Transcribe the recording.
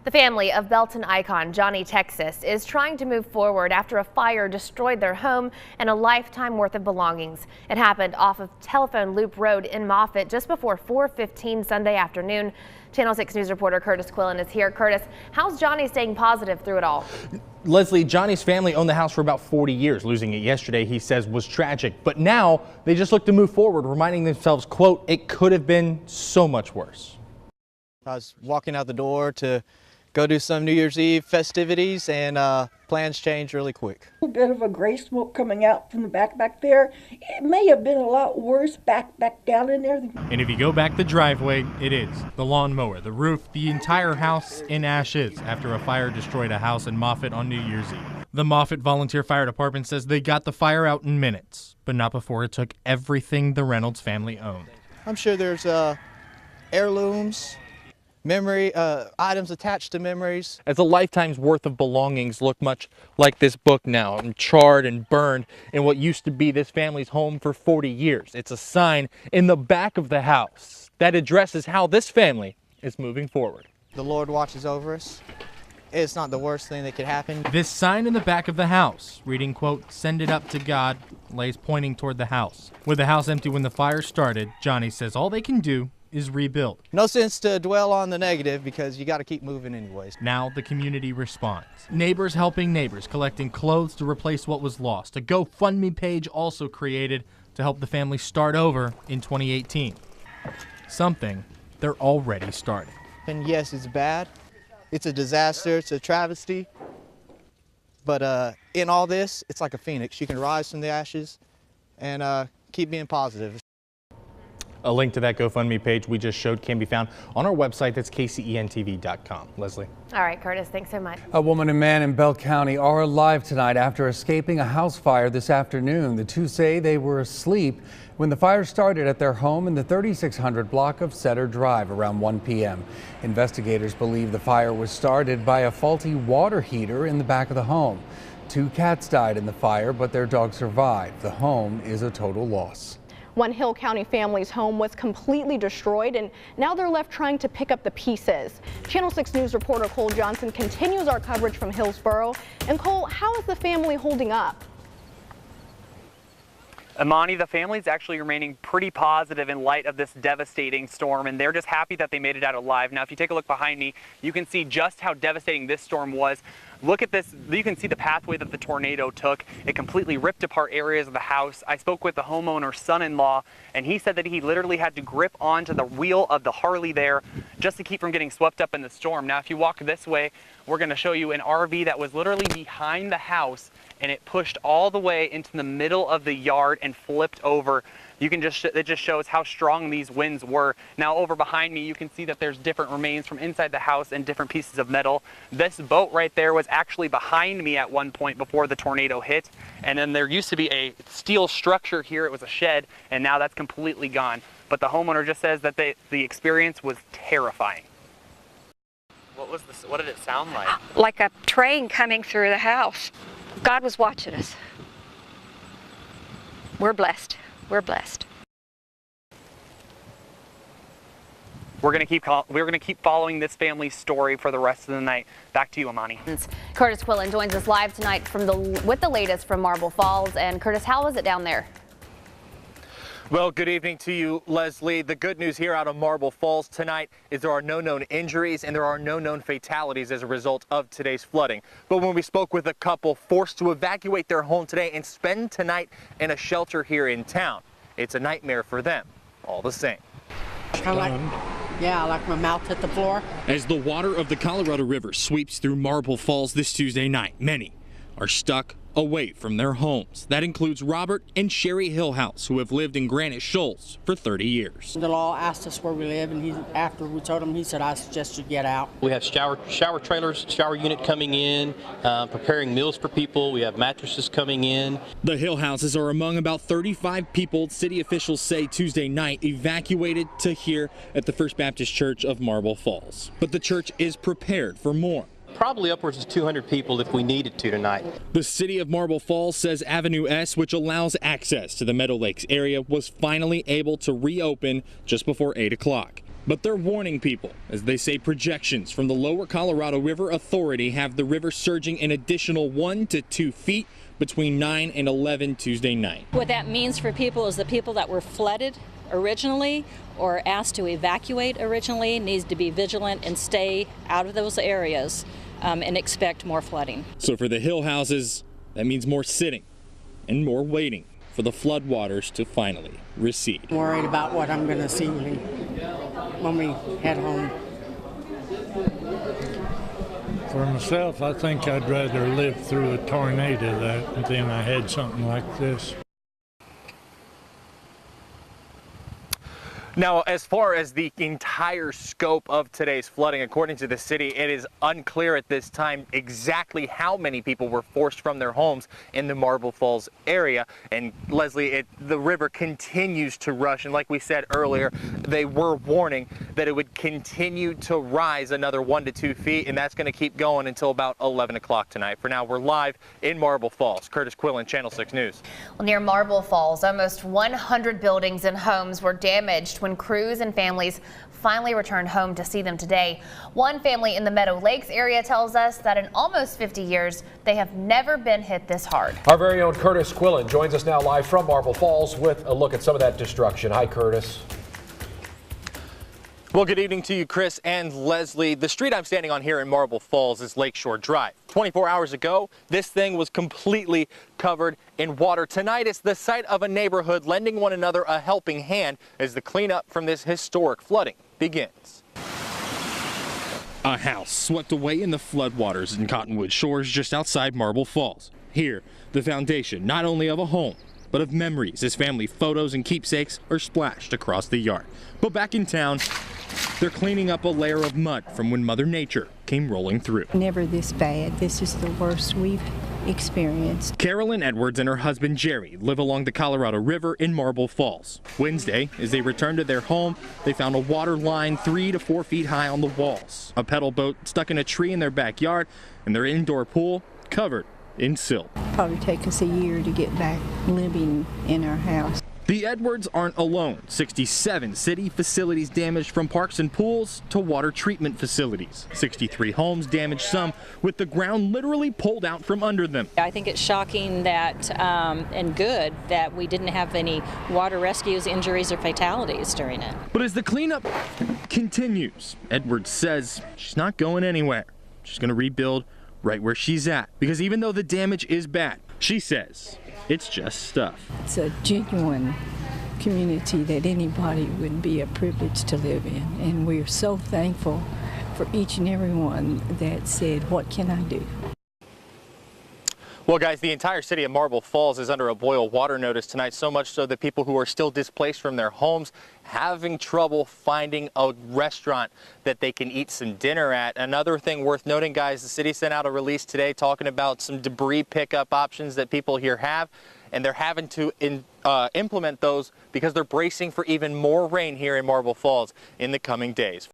The family of Belton icon Johnny Texas is trying to move forward after a fire destroyed their home and a lifetime worth of belongings. It happened off of Telephone Loop Road in Moffett just before 4:15 Sunday afternoon. Channel 6 News reporter Curtis Quillen is here. Curtis, how's Johnny staying positive through it all? Leslie, Johnny's family owned the house for about 40 years. Losing it yesterday, he says, was tragic. But now they just look to move forward, reminding themselves, quote, it could have been so much worse. I was walking out the door to go do some New Year's Eve festivities, and plans changed really quick. A bit of a gray smoke coming out from the back there. It may have been a lot worse back down in there. And if you go back the driveway, it is. The lawnmower, the roof, the entire house in ashes after a fire destroyed a house in Moffett on New Year's Eve. The Moffett Volunteer Fire Department says they got the fire out in minutes, but not before it took everything the Reynolds family owned. I'm sure there's heirlooms, memory items attached to memories. As a lifetime's worth of belongings look much like this book now, and charred and burned in what used to be this family's home for 40 years. It's a sign in the back of the house that addresses how this family is moving forward. The Lord watches over us. It's not the worst thing that could happen. This sign in the back of the house, reading, quote, send it up to God, lays pointing toward the house. With the house empty when the fire started, Johnny says all they can do is rebuild. No sense to dwell on the negative because you got to keep moving anyways. Now the community responds. Neighbors helping neighbors, collecting clothes to replace what was lost. A GoFundMe page also created to help the family start over in 2018. Something they're already starting. And yes, it's bad. It's a disaster. It's a travesty. But in all this, it's like a phoenix. You can rise from the ashes and keep being positive. A link to that GoFundMe page we just showed can be found on our website. That's KCENTV.com. Leslie. All right, Curtis, thanks so much. A woman and man in Bell County are alive tonight after escaping a house fire this afternoon. The two say they were asleep when the fire started at their home in the 3600 block of Setter Drive around 1 p.m. Investigators believe the fire was started by a faulty water heater in the back of the home. 2 cats died in the fire, but their dog survived. The home is a total loss. One Hill County family's home was completely destroyed, and now they're left trying to pick up the pieces. Channel 6 News reporter Cole Johnson continues our coverage from Hillsboro. And Cole, how is the family holding up? Amani, the family's actually remaining pretty positive in light of this devastating storm, and they're just happy that they made it out alive. Now, if you take a look behind me, you can see just how devastating this storm was. Look at this. You can see the pathway that the tornado took. It completely ripped apart areas of the house. I spoke with the homeowner's son-in-law, and he said that he literally had to grip onto the wheel of the Harley there just to keep from getting swept up in the storm. Now, if you walk this way, we're going to show you an RV that was literally behind the house, and it pushed all the way into the middle of the yard and flipped over. You can it just shows how strong these winds were. Now over behind me, you can see that there's different remains from inside the house and different pieces of metal. This boat right there was actually behind me at one point before the tornado hit. And then there used to be a steel structure here. It was a shed, and now that's completely gone. But the homeowner just says that the experience was terrifying. What did it sound like? Like a train coming through the house. God was watching us. We're blessed. We're blessed. We're going to keep following this family's story for the rest of the night. Back to you, Amani. Curtis Quillen joins us live tonight with the latest from Marble Falls. And Curtis, how is it down there? Well, good evening to you, Leslie. The good news here out of Marble Falls tonight is there are no known injuries and there are no known fatalities as a result of today's flooding. But when we spoke with a couple forced to evacuate their home today and spend tonight in a shelter here in town, it's a nightmare for them all the same. I like my mouth hit the floor. As the water of the Colorado River sweeps through Marble Falls this Tuesday night, many are stuck away from their homes. That includes Robert and Sherry Hillhouse, who have lived in Granite Shoals for 30 years. The law asked us where we live, and after we told him, he said, I suggest you get out. We have shower trailers, shower unit coming in, preparing meals for people. We have mattresses coming in. The Hillhouses are among about 35 people city officials say Tuesday night evacuated to here at the First Baptist Church of Marble Falls. But the church is prepared for more. Probably upwards of 200 people if we needed to tonight. The city of Marble Falls says Avenue S, which allows access to the Meadow Lakes area, was finally able to reopen just before 8 o'clock. But they're warning people, as they say projections from the Lower Colorado River Authority have the river surging an additional 1 to 2 feet between 9 and 11 Tuesday night. What that means for people is the people that were flooded originally or asked to evacuate originally needs to be vigilant and stay out of those areas and expect more flooding. So for the hill houses, that means more sitting and more waiting for the floodwaters to finally recede. I'm worried about what I'm going to see when we head home. For myself, I think I'd rather live through a tornado than I had something like this. Now, as far as the entire scope of today's flooding, according to the city, it is unclear at this time exactly how many people were forced from their homes in the Marble Falls area. And Leslie, the river continues to rush. And like we said earlier, they were warning that it would continue to rise another 1 to 2 feet. And that's going to keep going until about 11 o'clock tonight. For now, we're live in Marble Falls. Curtis Quillen, Channel 6 News. Well, near Marble Falls, almost 100 buildings and homes were damaged when crews and families finally returned home to see them today. One family in the Meadow Lakes area tells us that in almost 50 years, they have never been hit this hard. Our very own Curtis Quillen joins us now live from Marble Falls with a look at some of that destruction. Hi, Curtis. Well, good evening to you, Chris and Leslie. The street I'm standing on here in Marble Falls is Lakeshore Drive. 24 hours ago, this thing was completely covered in water. Tonight, it's the site of a neighborhood lending one another a helping hand as the cleanup from this historic flooding begins. A house swept away in the floodwaters in Cottonwood Shores just outside Marble Falls. Here, the foundation not only of a home, but of memories as family photos and keepsakes are splashed across the yard. But back in town, they're cleaning up a layer of mud from when Mother Nature came rolling through. Never this bad. This is the worst we've experienced. Carolyn Edwards and her husband Jerry live along the Colorado River in Marble Falls. Wednesday, as they returned to their home, they found a water line 3 to 4 feet high on the walls, a pedal boat stuck in a tree in their backyard, and their indoor pool covered in silt. Probably take us a year to get back living in our house. The Edwards aren't alone. 67 city facilities damaged, from parks and pools to water treatment facilities. 63 homes damaged, some with the ground literally pulled out from under them. I think it's shocking that and good that we didn't have any water rescues, injuries, or fatalities during it. But as the cleanup continues, Edwards says she's not going anywhere. She's going to rebuild right where she's at, because even though the damage is bad, she says it's just stuff. It's a genuine community that anybody would be a privilege to live in, and we're so thankful for each and every one that said, what can I do? Well, guys, the entire city of Marble Falls is under a boil water notice tonight, so much so that people who are still displaced from their homes having trouble finding a restaurant that they can eat some dinner at. Another thing worth noting, guys, the city sent out a release today talking about some debris pickup options that people here have, and they're having to implement those because they're bracing for even more rain here in Marble Falls in the coming days.